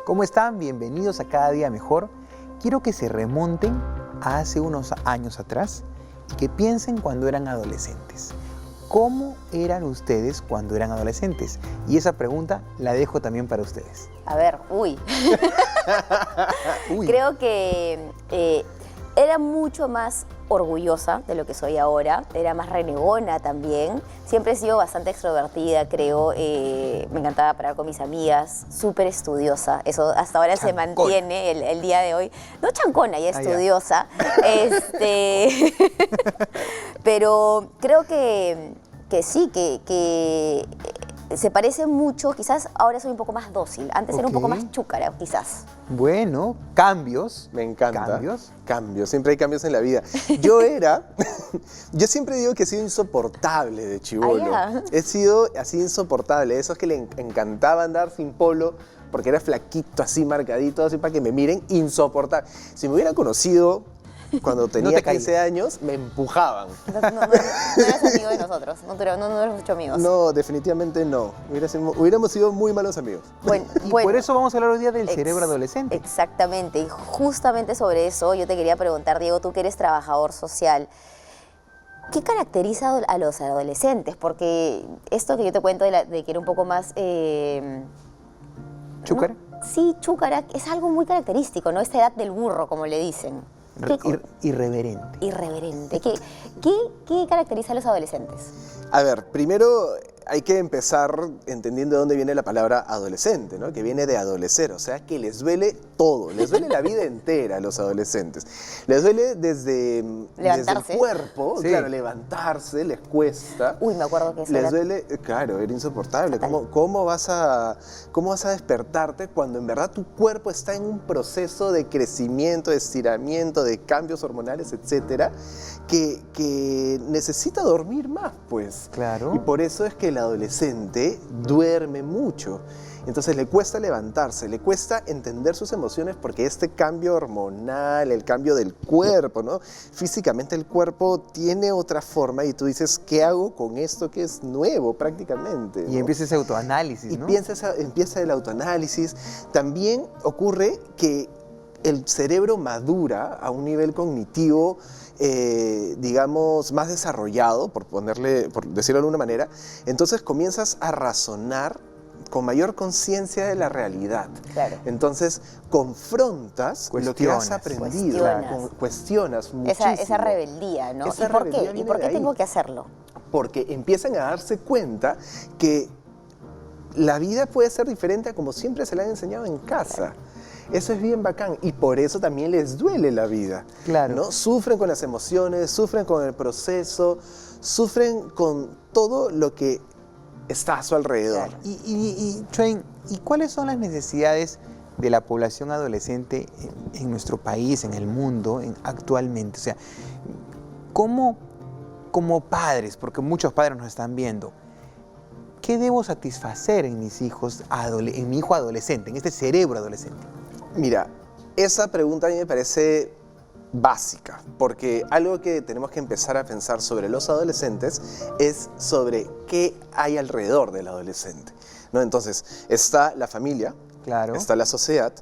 ¿Cómo están? Bienvenidos a Cada Día Mejor. Quiero que se remonten a hace unos años atrás y que piensen cuando eran adolescentes. ¿Cómo eran ustedes cuando eran adolescentes? Y esa pregunta la dejo también para ustedes. A ver, Creo que era mucho más orgullosa de lo que soy ahora, era más renegona también. Siempre he sido bastante extrovertida, creo. Me encantaba parar con mis amigas, súper estudiosa. Eso hasta ahora se mantiene el día de hoy. No chancona, ya estudiosa. Pero creo que sí, que se parece mucho. Quizás ahora soy un poco más dócil. Antes era un poco más chúcara, quizás. Bueno, cambios. Me encanta. Cambios. Cambios, siempre hay cambios en la vida. Yo siempre digo que he sido insoportable de chibolo. He sido así insoportable. Esos que le encantaba andar sin polo porque era flaquito, así marcadito, así para que me miren, insoportable. Si me hubieran conocido cuando tenía 15 años, me empujaban. No eras amigo de nosotros, no eras mucho amigos. No, definitivamente no. Hubiéramos sido muy malos amigos. Bueno, por eso vamos a hablar hoy día del cerebro adolescente. Exactamente, y justamente sobre eso yo te quería preguntar, Diego, tú que eres trabajador social, ¿qué caracteriza a los adolescentes? Porque esto que yo te cuento de que era un poco más... ¿Chúcara? ¿no? Sí, chúcara, es algo muy característico, ¿no? Esta edad del burro, como le dicen. Irreverente. Irreverente. ¿Qué caracteriza a los adolescentes? A ver, primero hay que empezar entendiendo de dónde viene la palabra adolescente, ¿no? Que viene de adolecer, o sea, que les duele todo, les duele la vida entera a los adolescentes. Les duele desde el cuerpo, sí. Claro, levantarse les cuesta. Uy, me acuerdo que eso les duele, claro, era insoportable. ¿Cómo vas a despertarte cuando en verdad tu cuerpo está en un proceso de crecimiento, de estiramiento, de cambios hormonales, etcétera, que necesita dormir más, pues? Claro. Y por eso es que el adolescente duerme mucho. Entonces le cuesta levantarse, le cuesta entender sus emociones porque este cambio hormonal, el cambio del cuerpo, ¿no? Físicamente el cuerpo tiene otra forma y tú dices, ¿qué hago con esto que es nuevo prácticamente? Y empieza ese autoanálisis, ¿no? Empieza el autoanálisis. También ocurre que el cerebro madura a un nivel cognitivo digamos, más desarrollado, por decirlo de alguna manera, entonces comienzas a razonar con mayor conciencia de la realidad. Claro. Entonces confrontas lo que has aprendido, cuestionas muchísimo. Esa rebeldía, ¿no? ¿Y por qué tengo que hacerlo? Porque empiezan a darse cuenta que la vida puede ser diferente a como siempre se la han enseñado en casa. Claro. Eso es bien bacán y por eso también les duele la vida. Claro. ¿No? Sufren con las emociones, sufren con el proceso, sufren con todo lo que está a su alrededor. Claro. Chuen, ¿y cuáles son las necesidades de la población adolescente en nuestro país, en el mundo, actualmente? O sea, ¿cómo, como padres, porque muchos padres nos están viendo, qué debo satisfacer en mis hijos, en mi hijo adolescente, en este cerebro adolescente? Mira, esa pregunta a mí me parece básica, porque algo que tenemos que empezar a pensar sobre los adolescentes es sobre qué hay alrededor del adolescente, ¿no? Entonces, está la familia, claro, está la sociedad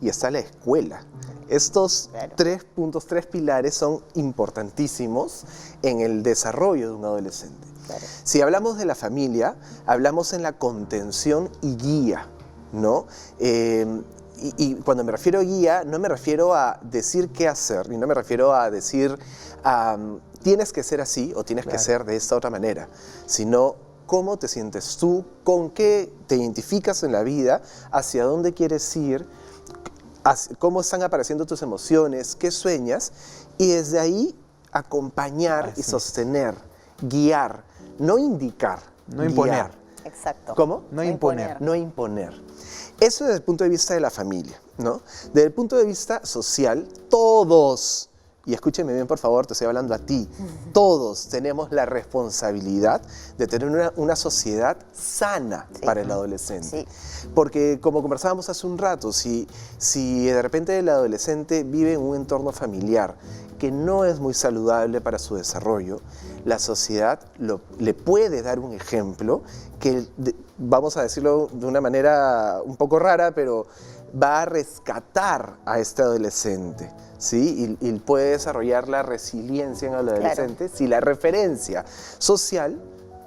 y está la escuela. Estos tres puntos, tres pilares son importantísimos en el desarrollo de un adolescente. Claro. Si hablamos de la familia, hablamos en la contención y guía, ¿no? Y cuando me refiero a guía, no me refiero a decir qué hacer, y no me refiero a decir tienes que ser así o tienes que ser de esta otra manera, sino cómo te sientes tú, con qué te identificas en la vida, hacia dónde quieres ir, cómo están apareciendo tus emociones, qué sueñas, y desde ahí acompañar y sostener, guiar, no indicar, no imponer. Exacto. ¿Cómo? No imponer. No imponer. Eso desde el punto de vista de la familia, ¿no? Desde el punto de vista social, todos, y escúcheme bien por favor, te estoy hablando a ti, todos tenemos la responsabilidad de tener una sociedad sana para el adolescente. Sí. Porque como conversábamos hace un rato, si de repente el adolescente vive en un entorno familiar que no es muy saludable para su desarrollo, la sociedad le puede dar un ejemplo que, vamos a decirlo de una manera un poco rara, pero va a rescatar a este adolescente, ¿sí? Y puede desarrollar la resiliencia en el adolescente si la referencia social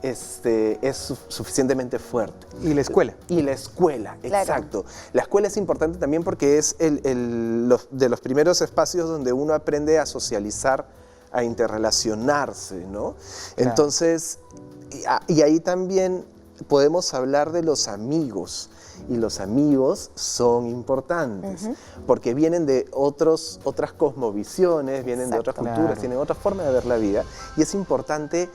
es suficientemente fuerte. Y la escuela. Y la escuela, Claro. exacto. La escuela es importante también porque es de los primeros espacios donde uno aprende a socializar, a interrelacionarse, ¿no? Claro. Entonces, y ahí también podemos hablar de los amigos. Y los amigos son importantes, porque vienen de otras cosmovisiones, vienen de otras Exacto. culturas, Claro. tienen otra forma de ver la vida. Y es importante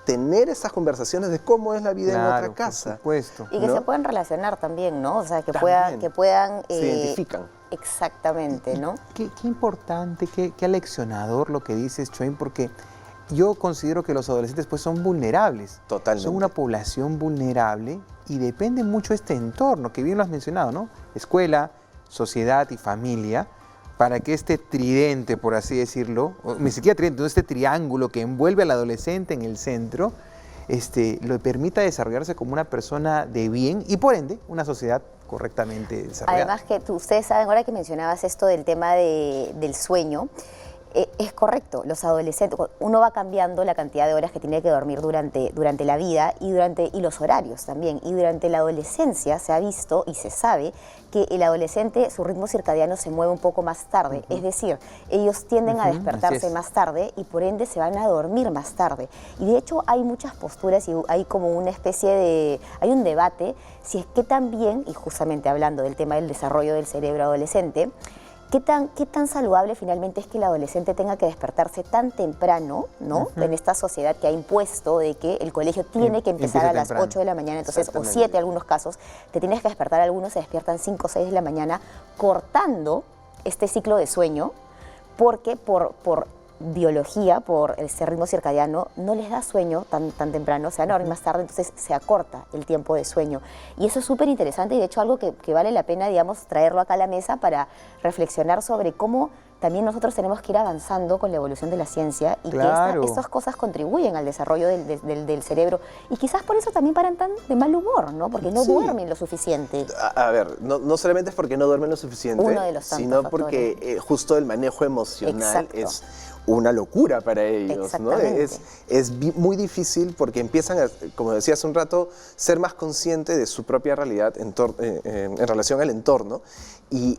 tener esas conversaciones de cómo es la vida en otra casa. Por supuesto. Y que ¿no? se puedan relacionar también, ¿no? O sea, que También. puedan... Se identifican. Exactamente, ¿no? Qué importante, qué aleccionador lo que dices, Chuen, porque yo considero que los adolescentes pues son vulnerables. Totalmente. Son una población vulnerable y depende mucho de este entorno, que bien lo has mencionado, ¿no? Escuela, sociedad y familia, para que este tridente, por así decirlo, o ni siquiera tridente, este triángulo que envuelve al adolescente en el centro, lo permita desarrollarse como una persona de bien y por ende una sociedad correctamente desarrollada. Además que ustedes saben, ahora que mencionabas esto del tema del sueño, es correcto, los adolescentes, uno va cambiando la cantidad de horas que tiene que dormir durante la vida y los horarios también. Y durante la adolescencia se ha visto y se sabe que el adolescente, su ritmo circadiano se mueve un poco más tarde. Es decir, ellos tienden a Así despertarse es. más tarde y por ende se van a dormir más tarde. Y de hecho hay muchas posturas y hay como una especie de... Hay un debate si es que también, y justamente hablando del tema del desarrollo del cerebro adolescente, ¿qué tan saludable finalmente es que el adolescente tenga que despertarse tan temprano, ¿no? En esta sociedad que ha impuesto de que el colegio tiene que empezar Empieza a las temprano. 8 de la mañana, entonces, o Exactamente. 7 en algunos casos, te tienes que despertar, algunos se despiertan 5 o 6 de la mañana, cortando este ciclo de sueño, porque por biología, por ese ritmo circadiano, no les da sueño tan temprano, se van a dormir más tarde, entonces se acorta el tiempo de sueño. Y eso es súper interesante y de hecho algo que vale la pena, digamos, traerlo acá a la mesa para reflexionar sobre cómo también nosotros tenemos que ir avanzando con la evolución de la ciencia y Claro. que estas cosas contribuyen al desarrollo del cerebro. Y quizás por eso también paran tan de mal humor, ¿no? Porque no Sí. duermen lo suficiente. A ver, no solamente es porque no duermen lo suficiente, Uno de los tantos sino factores. porque justo el manejo emocional Exacto. es una locura para ellos, ¿no? Exactamente. Muy difícil porque empiezan a, como decía hace un rato, ser más conscientes de su propia realidad en relación al entorno y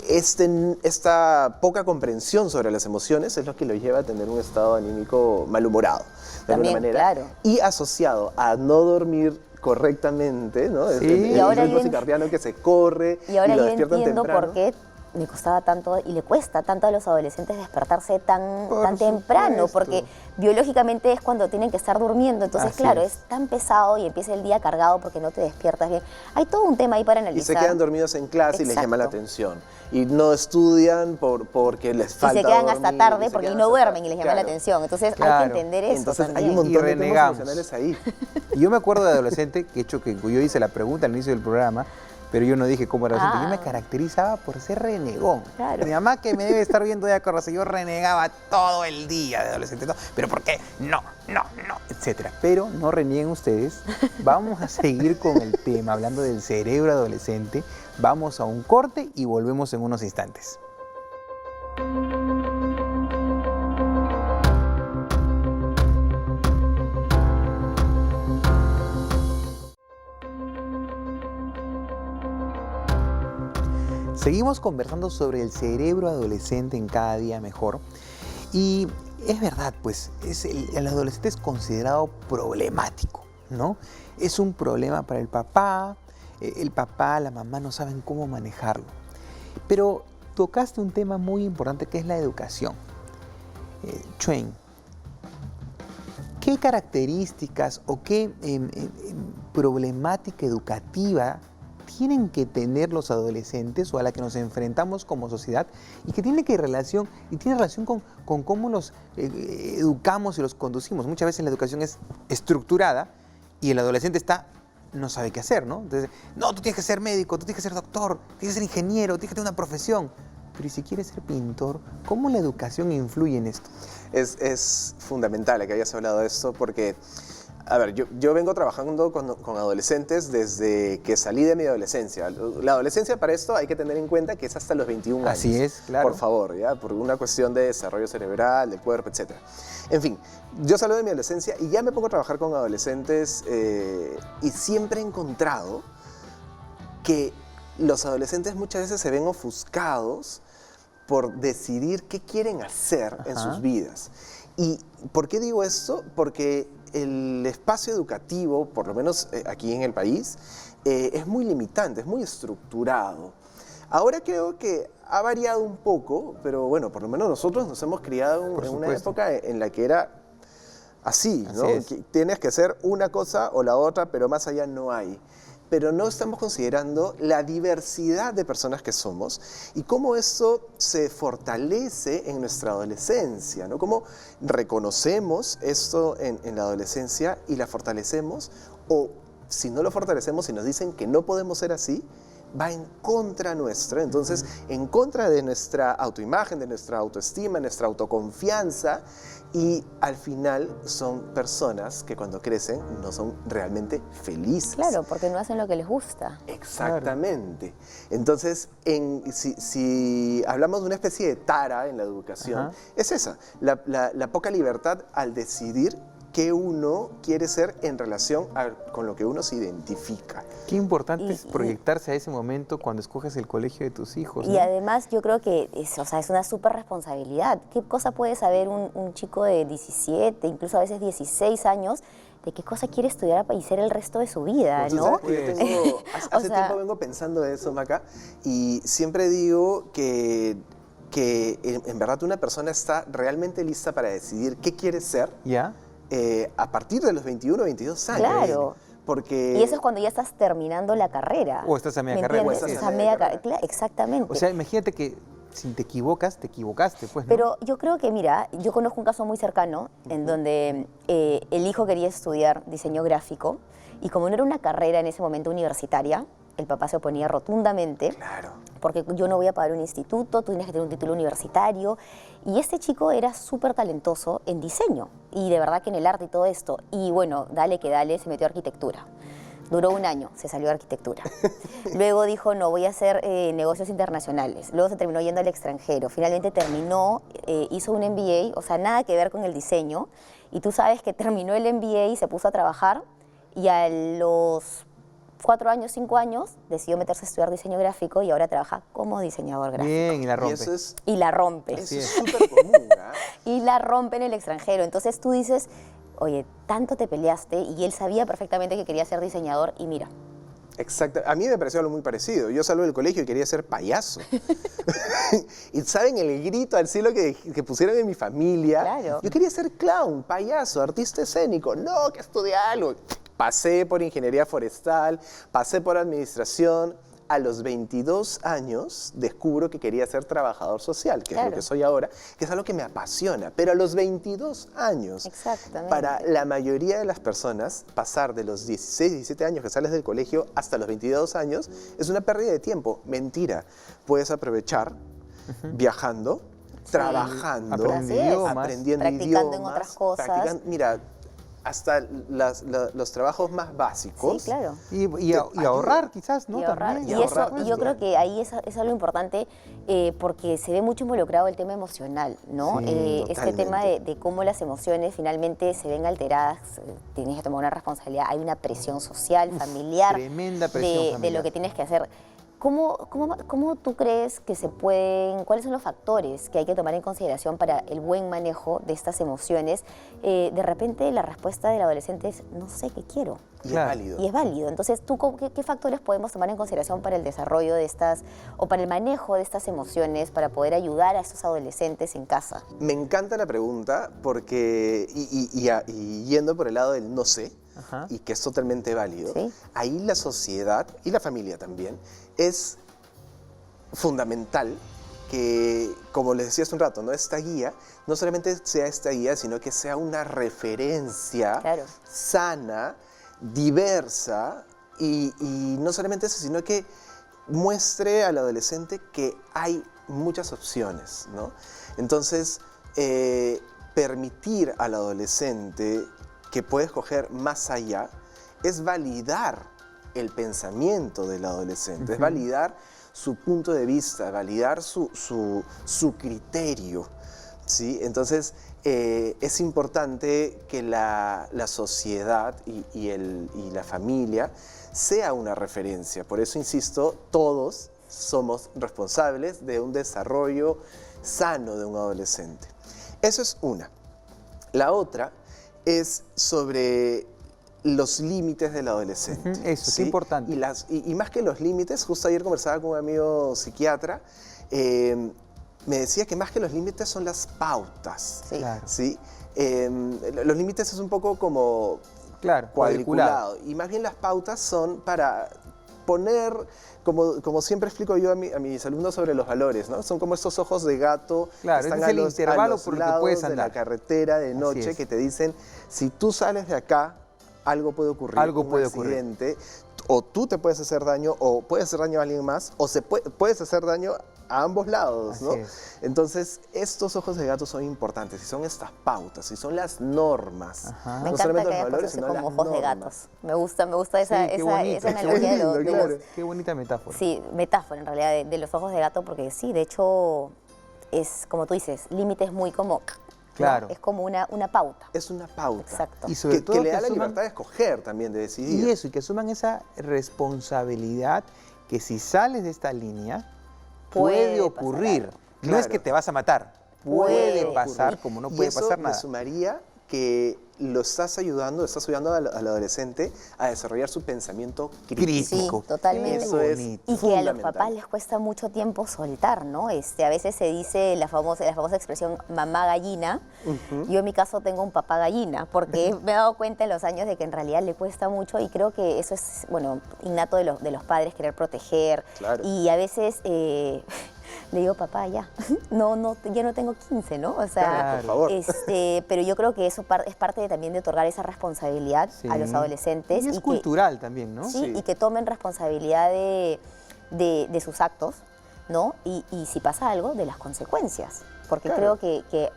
esta poca comprensión sobre las emociones es lo que los lleva a tener un estado anímico malhumorado, de También, alguna manera. claro. Y asociado a no dormir correctamente, ¿no? Sí. El Y ahora ritmo yo circadiano que se corre Y ahora lo yo despiertan entiendo temprano. por qué me costaba tanto y le cuesta tanto a los adolescentes despertarse tan Por temprano, supuesto. porque biológicamente es cuando tienen que estar durmiendo, entonces Así claro, es. es tan pesado y empieza el día cargado porque no te despiertas bien. Hay todo un tema ahí para Y analizar. se quedan dormidos en clase y les llama la Exacto. atención. Y no estudian porque les Y falta se quedan hasta dormir, tarde se porque quedan no hasta duermen tarde. y les llama la Claro. atención. Entonces hay Claro. que entender eso Entonces hay también. un montón de temas renegamos. emocionales ahí. Y yo me acuerdo de adolescente, que hecho que yo hice la pregunta al inicio del programa, pero yo no dije cómo era adolescente. Yo me caracterizaba por ser renegón. Claro. Mi mamá, que me debe estar viendo de acuerdo, yo renegaba todo el día de adolescente. No, ¿pero por qué? No, etcétera. Pero no renieguen ustedes. Vamos a seguir con el tema, hablando del cerebro adolescente. Vamos a un corte y volvemos en unos instantes. Seguimos conversando sobre el cerebro adolescente en Cada Día Mejor. Y es verdad, pues, el adolescente es considerado problemático, ¿no? Es un problema para el papá, la mamá no saben cómo manejarlo. Pero tocaste un tema muy importante que es la educación. Chuen, ¿qué características o qué problemática educativa tienen que tener los adolescentes o a la que nos enfrentamos como sociedad y que tiene relación con cómo los educamos y los conducimos? Muchas veces la educación es estructurada y el adolescente no sabe qué hacer, ¿no? Entonces, no, tú tienes que ser médico, tú tienes que ser doctor, tienes que ser ingeniero, tienes que tener una profesión. Pero ¿y si quieres ser pintor? ¿Cómo la educación influye en esto? Es fundamental que hayas hablado de esto porque A ver, yo vengo trabajando con adolescentes desde que salí de mi adolescencia. La adolescencia para esto hay que tener en cuenta que es hasta los 21 años. Así es, claro. Por favor, ¿ya? Por una cuestión de desarrollo cerebral, del cuerpo, etc. En fin, yo salgo de mi adolescencia y ya me pongo a trabajar con adolescentes y siempre he encontrado que los adolescentes muchas veces se ven ofuscados por decidir qué quieren hacer en sus vidas. ¿Y por qué digo esto? Porque el espacio educativo, por lo menos aquí en el país, es muy limitante, es muy estructurado. Ahora creo que ha variado un poco, pero bueno, por lo menos nosotros nos hemos criado en una época en la que era así, ¿no? Que tienes que hacer una cosa o la otra, pero más allá no hay. Pero no estamos considerando la diversidad de personas que somos y cómo eso se fortalece en nuestra adolescencia, ¿no? Cómo reconocemos esto en la adolescencia y la fortalecemos, o si no lo fortalecemos y nos dicen que no podemos ser así, va en contra nuestra, entonces en contra de nuestra autoimagen, de nuestra autoestima, nuestra autoconfianza, y al final son personas que cuando crecen no son realmente felices. Claro, porque no hacen lo que les gusta. Exactamente. Entonces, si hablamos de una especie de tara en la educación, es esa, la poca libertad al decidir qué uno quiere ser en relación con lo que uno se identifica. Qué importante es proyectarse a ese momento cuando escoges el colegio de tus hijos, ¿no? Y además yo creo que es una súper responsabilidad. ¿Qué cosa puede saber un chico de 17, incluso a veces 16 años, de qué cosa quiere estudiar y ser el resto de su vida, ¿no? Hace tiempo vengo pensando eso, Maca, y siempre digo que en verdad una persona está realmente lista para decidir qué quiere ser. ¿Ya? A partir de los 21 o 22 años. Claro. Porque... Y eso es cuando ya estás terminando la carrera. O estás a media carrera. ¿Me entiendes? Estás a media carrera. Exactamente. O sea, imagínate que si te equivocas, te equivocaste, pues, ¿no? Pero yo creo que, mira, yo conozco un caso muy cercano en donde el hijo quería estudiar diseño gráfico y como no era una carrera en ese momento universitaria, el papá se oponía rotundamente. Claro. Porque yo no voy a pagar un instituto, tú tienes que tener un título universitario. Y este chico era súper talentoso en diseño y de verdad que en el arte y todo esto. Y bueno, dale que dale, se metió a arquitectura. Duró un año, se salió de arquitectura. Luego dijo, no, voy a hacer negocios internacionales. Luego se terminó yendo al extranjero. Finalmente terminó, hizo un MBA, o sea, nada que ver con el diseño. Y tú sabes que terminó el MBA y se puso a trabajar y a los 4 años, 5 años, decidió meterse a estudiar diseño gráfico y ahora trabaja como diseñador gráfico. Bien, y la rompe. Y la rompe. Eso es súper común, ¿eh? Y la rompe en el extranjero. Entonces tú dices, oye, tanto te peleaste y él sabía perfectamente que quería ser diseñador y mira. Exacto. A mí me pareció algo muy parecido. Yo salgo del colegio y quería ser payaso. Y ¿saben el grito al cielo que pusieron en mi familia? Claro. Yo quería ser clown, payaso, artista escénico. No, que estudiar algo. Pasé por ingeniería forestal, pasé por administración. A los 22 años descubro que quería ser trabajador social, que es lo que soy ahora, que es algo que me apasiona. Pero a los 22 años, para la mayoría de las personas, pasar de los 16, 17 años que sales del colegio hasta los 22 años es una pérdida de tiempo. Mentira. Puedes aprovechar viajando, trabajando, aprendiendo practicando en otras cosas. Mira, hasta los trabajos más básicos. Sí, claro. Y ahorrar quizás, ¿no? Y ahorrar. También. Y eso, yo creo que ahí es algo importante porque se ve mucho involucrado el tema emocional, ¿no? Sí, este tema de cómo las emociones finalmente se ven alteradas, tienes que tomar una responsabilidad, hay una presión social, familiar, tremenda presión familiar. De lo que tienes que hacer. ¿Cómo tú crees que cuáles son los factores que hay que tomar en consideración para el buen manejo de estas emociones? De repente la respuesta del adolescente es, no sé qué quiero. Y es válido. Y es válido. Entonces, ¿qué factores podemos tomar en consideración para el desarrollo de estas, o para el manejo de estas emociones, para poder ayudar a estos adolescentes en casa? Me encanta la pregunta porque, y yendo por el lado del no sé, y que es totalmente válido, ahí la sociedad y la familia también es fundamental que, como les decía hace un rato, ¿no? Esta guía no solamente sea esta guía, sino que sea una referencia sana, diversa, y no solamente eso, sino que muestre al adolescente que hay muchas opciones, ¿no? Entonces, permitir al adolescente que puede escoger más allá es validar el pensamiento del adolescente, es validar su punto de vista, validar su criterio, ¿sí? Entonces, es importante que la sociedad y la familia sea una referencia. Por eso, insisto, todos somos responsables de un desarrollo sano de un adolescente. Eso es una. La otra es sobre los límites del adolescente. Eso, ¿sí? es importante. Y más que los límites, justo ayer conversaba con un amigo psiquiatra, me decía que más que los límites son las pautas. Sí. Claro. ¿sí? Los límites es un poco como Claro, cuadriculado. Y más bien las pautas son para poner, como siempre explico yo a mis alumnos sobre los valores, ¿no? Son como estos ojos de gato Claro, que están ese es el a los intervalo por el que lados puedes de la andar. carretera de Así noche es. que te dicen, si tú sales de acá, algo puede ocurrir, Algo un puede ocurrir. accidente, o tú te puedes hacer daño, o puedes hacer daño a alguien más, o puedes hacer daño a ambos lados, ¿no? Así es. Entonces, estos ojos de gato son importantes, y son estas pautas, y son las normas. Ajá. Me No encanta solamente que los hayas valores, puesto sino como las ojos de normas. gatos. Me gusta esa, Sí, qué bonito, esa qué analogía de bonito, los, claro. Qué bonita metáfora. Sí, metáfora en realidad de los ojos de gato, porque sí, de hecho, es como tú dices, límites muy como... ¿no? Claro. Es como una pauta. Es una pauta. Exacto. Y sobre todo que le da la asuman- libertad de escoger también, de decidir. Y eso, y que asuman esa responsabilidad que si sales de esta línea, puede Puede ocurrir. pasar No algo. es que te vas a matar, Puede puede pasar ocurrir. como no Y puede eso pasar me nada. sumaría que estás ayudando al adolescente a desarrollar su pensamiento crítico. Sí, totalmente. Eso es bonito. Y que a los fundamental. papás les cuesta mucho tiempo soltar, ¿no? A veces se dice la famosa expresión mamá gallina. Yo en mi caso tengo un papá gallina, porque me he dado cuenta en los años de que en realidad le cuesta mucho y creo que eso es, bueno, innato de los padres, querer proteger. Claro. Y a veces le digo, papá, ya, ya no tengo 15, ¿no? O sea, Claro. Por favor. pero yo creo que eso es parte también de otorgar esa responsabilidad Sí. a los adolescentes. Y es que- cultural también, ¿no? Sí, Sí. y que tomen responsabilidad de sus actos, ¿no? Y si pasa algo, de las consecuencias. Porque Claro. creo que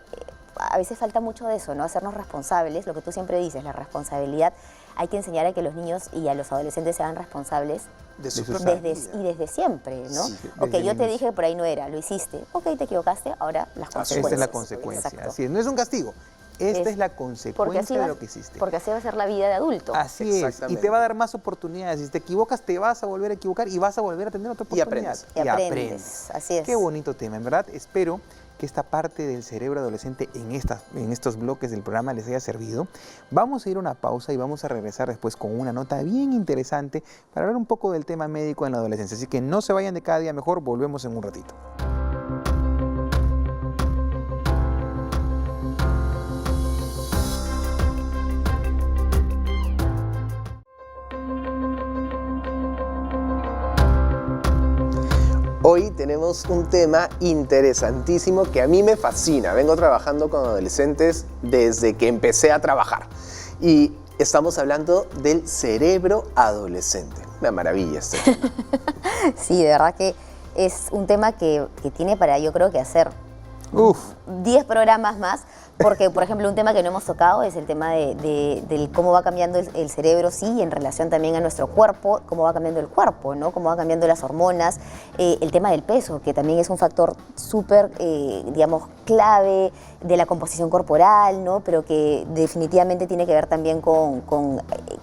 a veces falta mucho de eso, ¿no? Hacernos responsables, lo que tú siempre dices, la responsabilidad. Hay que enseñar a que los niños y a los adolescentes sean responsables De su sus propia desde, vida. y desde siempre, ¿no? Sí, ok, desde yo el te inicio. dije que por ahí no era, lo hiciste, ok, te equivocaste, ahora las consecuencias. Esta es la consecuencia. Exacto. Así es, no es un castigo. Esta es la Porque así consecuencia va, de lo que hiciste. porque así va a ser la vida de adulto. Así es. Y Exactamente. te va a dar más oportunidades. Si te equivocas, te vas a volver a equivocar y vas a volver a tener otra Y oportunidad. aprendes. Y aprendes. Así es. Qué bonito tema, en verdad. Espero que esta parte del cerebro adolescente en estos bloques del programa les haya servido. Vamos a ir a una pausa y vamos a regresar después con una nota bien interesante para hablar un poco del tema médico en la adolescencia. Así que no se vayan de cada día mejor, volvemos en un ratito. Hoy tenemos un tema interesantísimo que a mí me fascina. Vengo trabajando con adolescentes desde que empecé a trabajar. Y estamos hablando del cerebro adolescente. Una maravilla este tema. Sí, de verdad que es un tema que tiene para, yo creo que hacer Uf, 10 programas más, porque, por ejemplo, un tema que no hemos tocado es el tema del cómo va cambiando el cerebro, sí, en relación también a nuestro cuerpo, cómo va cambiando el cuerpo, ¿no? Cómo va cambiando las hormonas, el tema del peso, que también es un factor súper, digamos, clave de la composición corporal, ¿no? Pero que definitivamente tiene que ver también con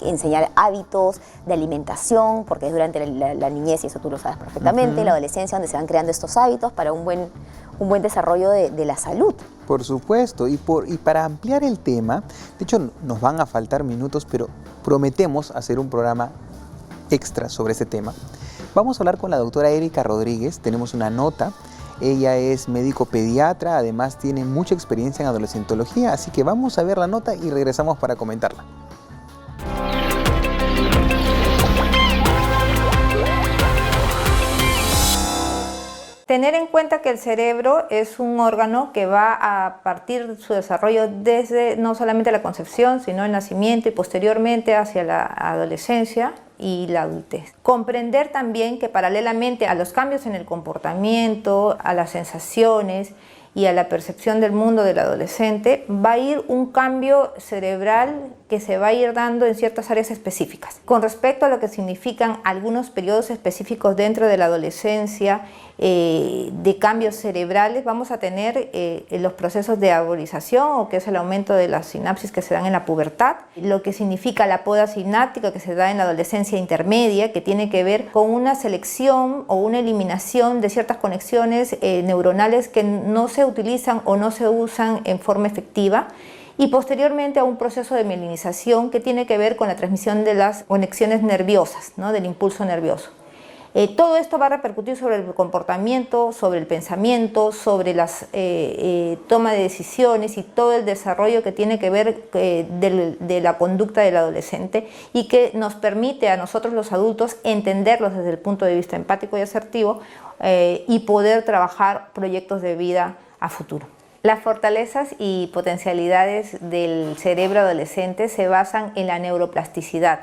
enseñar hábitos de alimentación, porque es durante la niñez, y eso tú lo sabes perfectamente, la adolescencia, donde se van creando estos hábitos para un buen desarrollo de la salud. por supuesto. Y para ampliar el tema, de hecho nos van a faltar minutos, pero prometemos hacer un programa extra sobre este tema. Vamos a hablar con la doctora Erika Rodríguez, tenemos una nota. Ella es médico pediatra, además tiene mucha experiencia en adolescentología, así que vamos a ver la nota y regresamos para comentarla. Tener en cuenta que el cerebro es un órgano que va a partir de su desarrollo desde no solamente la concepción, sino el nacimiento y posteriormente hacia la adolescencia y la adultez. Comprender también que paralelamente a los cambios en el comportamiento, a las sensaciones y a la percepción del mundo del adolescente, va a ir un cambio cerebral que se va a ir dando en ciertas áreas específicas. Con respecto a lo que significan algunos periodos específicos dentro de la adolescencia, de cambios cerebrales, vamos a tener los procesos de arborización, o que es el aumento de las sinapsis que se dan en la pubertad, lo que significa la poda sináptica que se da en la adolescencia intermedia, que tiene que ver con una selección o una eliminación de ciertas conexiones neuronales que no se utilizan o no se usan en forma efectiva, y posteriormente a un proceso de mielinización que tiene que ver con la transmisión de las conexiones nerviosas, ¿no? Del impulso nervioso. Todo esto va a repercutir sobre el comportamiento, sobre el pensamiento, sobre la toma de decisiones y todo el desarrollo que tiene que ver de la conducta del adolescente, y que nos permite a nosotros los adultos entenderlos desde el punto de vista empático y asertivo, y poder trabajar proyectos de vida a futuro. Las fortalezas y potencialidades del cerebro adolescente se basan en la neuroplasticidad,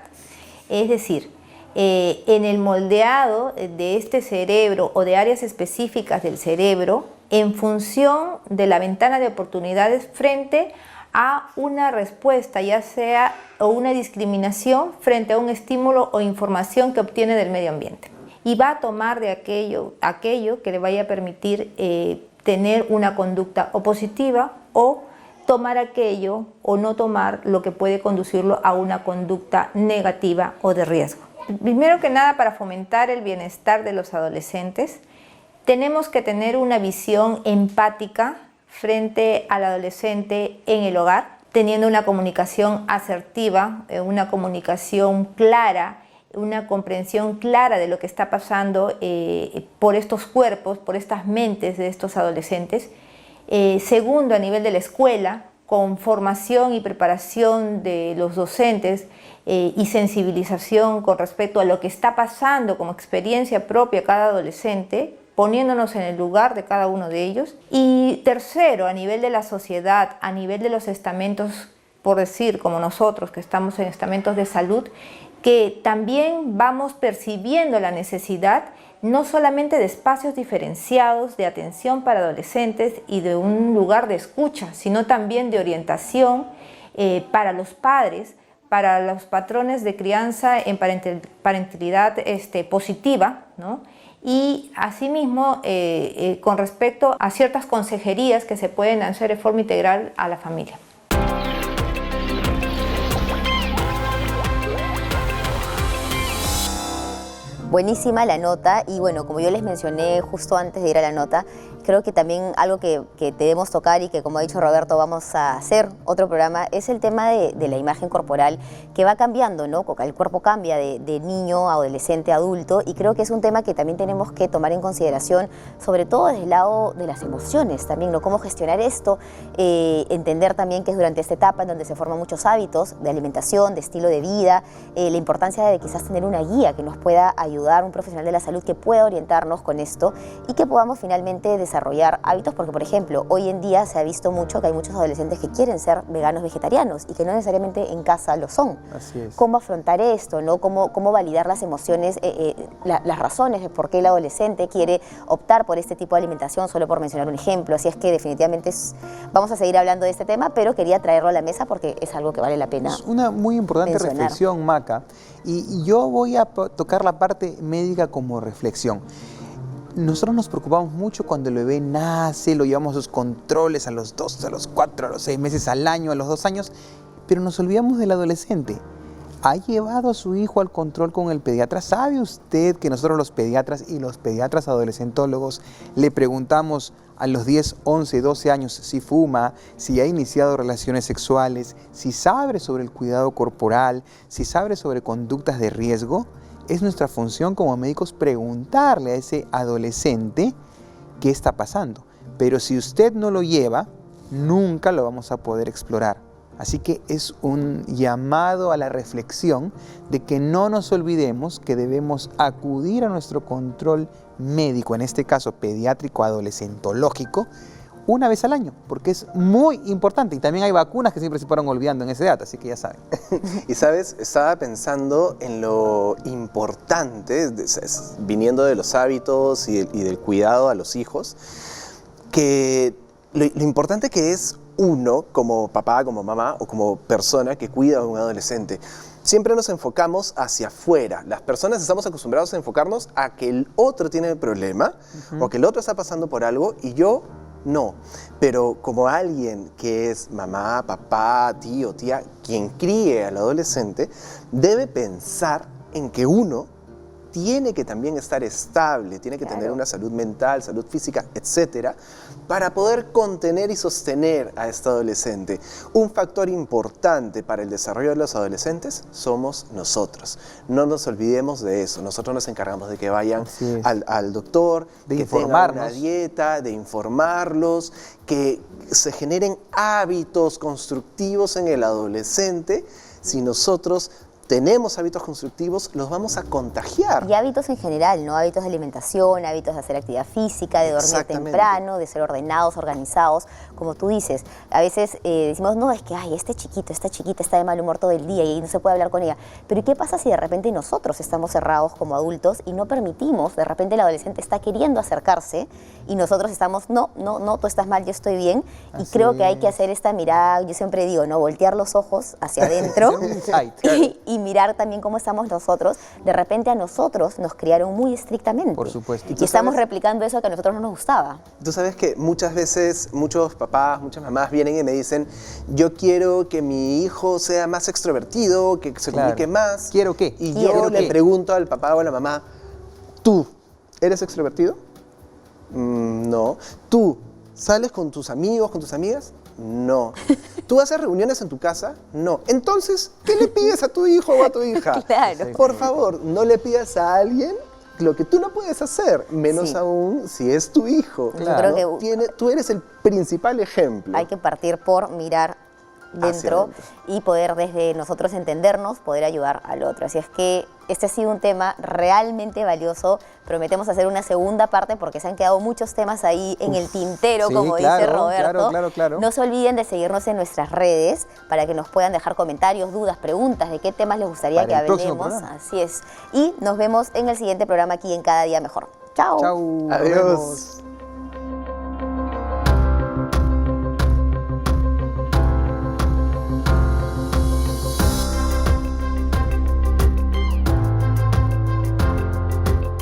es decir, en el moldeado de este cerebro o de áreas específicas del cerebro en función de la ventana de oportunidades frente a una respuesta, ya sea o una discriminación frente a un estímulo o información que obtiene del medio ambiente. Y va a tomar de aquello que le vaya a permitir tener una conducta o positiva, o tomar aquello o no tomar lo que puede conducirlo a una conducta negativa o de riesgo. Primero que nada, para fomentar el bienestar de los adolescentes, tenemos que tener una visión empática frente al adolescente en el hogar, teniendo una comunicación asertiva, una comunicación clara, una comprensión clara de lo que está pasando por estos cuerpos, por estas mentes de estos adolescentes. Segundo, a nivel de la escuela, con formación y preparación de los docentes y sensibilización con respecto a lo que está pasando como experiencia propia cada adolescente, poniéndonos en el lugar de cada uno de ellos. Y tercero, a nivel de la sociedad, a nivel de los estamentos, por decir, como nosotros que estamos en estamentos de salud, que también vamos percibiendo la necesidad no solamente de espacios diferenciados de atención para adolescentes y de un lugar de escucha, sino también de orientación para los padres, para los patrones de crianza en parentalidad positiva, ¿no? Y asimismo con respecto a ciertas consejerías que se pueden hacer de forma integral a la familia. Buenísima la nota, y bueno, como yo les mencioné justo antes de ir a la nota, creo que también algo que debemos tocar y que, como ha dicho Roberto, vamos a hacer otro programa, es el tema de la imagen corporal, que va cambiando, ¿no? El cuerpo cambia de niño, adolescente, adulto, y creo que es un tema que también tenemos que tomar en consideración, sobre todo desde el lado de las emociones también, ¿no? Cómo gestionar esto, entender también que es durante esta etapa en donde se forman muchos hábitos de alimentación, de estilo de vida, la importancia de quizás tener una guía que nos pueda ayudar, un profesional de la salud que pueda orientarnos con esto, y que podamos finalmente desarrollar hábitos, porque por ejemplo hoy en día se ha visto mucho que hay muchos adolescentes que quieren ser veganos, vegetarianos, y que no necesariamente en casa lo son. Así es. ¿Cómo afrontar esto, ¿no? ¿Cómo validar las emociones, las razones de por qué el adolescente quiere optar por este tipo de alimentación, solo por mencionar un ejemplo? Así es que definitivamente vamos a seguir hablando de este tema, pero quería traerlo a la mesa porque es algo que vale la pena. Es una muy importante mencionar. reflexión, Maca, y yo voy a tocar la parte médica como reflexión. Nosotros nos preocupamos mucho cuando el bebé nace, lo llevamos a sus controles a los 2, a los 4, a los 6 meses, al año, a los 2 años, pero nos olvidamos del adolescente. ¿Ha llevado a su hijo al control con el pediatra? ¿Sabe usted que nosotros los pediatras y los pediatras adolescentólogos le preguntamos a los 10, 11, 12 años si fuma, si ha iniciado relaciones sexuales, si sabe sobre el cuidado corporal, si sabe sobre conductas de riesgo? Es nuestra función como médicos preguntarle a ese adolescente qué está pasando. Pero si usted no lo lleva, nunca lo vamos a poder explorar. Así que es un llamado a la reflexión de que no nos olvidemos que debemos acudir a nuestro control médico, en este caso pediátrico adolescentológico, una vez al año, porque es muy importante. Y también hay vacunas que siempre se fueron olvidando en esa edad, así que ya saben. Y sabes, estaba pensando en lo importante, viniendo de los hábitos y del cuidado a los hijos, que lo importante que es uno como papá, como mamá o como persona que cuida a un adolescente. Siempre nos enfocamos hacia afuera. Las personas estamos acostumbrados a enfocarnos a que el otro tiene el problema o que el otro está pasando por algo y yo no. Pero como alguien que es mamá, papá, tío, tía, quien críe al adolescente, debe pensar en que uno tiene que también estar estable, tiene que tener una salud mental, salud física, etcétera, para poder contener y sostener a este adolescente. Un factor importante para el desarrollo de los adolescentes somos nosotros. No nos olvidemos de eso. Nosotros nos encargamos de que vayan al doctor, de que tengan una dieta, de informarlos, que se generen hábitos constructivos en el adolescente. Si nosotros tenemos hábitos constructivos, los vamos a contagiar. Y hábitos en general, ¿no? Hábitos de alimentación, hábitos de hacer actividad física, de dormir temprano, de ser ordenados, organizados. Como tú dices, a veces decimos, no, es que, ay, este chiquito, esta chiquita está de mal humor todo el día y no se puede hablar con ella. Pero ¿y qué pasa si de repente nosotros estamos cerrados como adultos y no permitimos, de repente el adolescente está queriendo acercarse y nosotros estamos, no, tú estás mal, yo estoy bien? Y creo que hay que hacer esta mirada, yo siempre digo, ¿no? Voltear los ojos hacia adentro y mirar también cómo estamos nosotros. De repente a nosotros nos criaron muy estrictamente. Por supuesto. Y estamos replicando eso que a nosotros no nos gustaba. Tú sabes que muchas veces muchos papás, muchas mamás vienen y me dicen, yo quiero que mi hijo sea más extrovertido, que se comunique más. ¿Quiero qué? Y yo le pregunto al papá o a la mamá, ¿tú eres extrovertido? No. ¿Tú sales con tus amigos, con tus amigas? No. ¿Tú haces reuniones en tu casa? No. Entonces, ¿qué le pides a tu hijo o a tu hija? Claro. Por favor, no le pidas a alguien lo que tú no puedes hacer, menos aún si es tu hijo. Claro. Yo creo que tú eres el principal ejemplo. hay que partir por mirar dentro y poder desde nosotros entendernos, poder ayudar al otro. Así es que este ha sido un tema realmente valioso. Prometemos hacer una segunda parte porque se han quedado muchos temas ahí en el tintero, como dice Roberto. Claro. No se olviden de seguirnos en nuestras redes para que nos puedan dejar comentarios, dudas, preguntas de qué temas les gustaría que hablemos. Así es. Y nos vemos en el siguiente programa aquí en Cada Día Mejor. Chao. Chao. Adiós.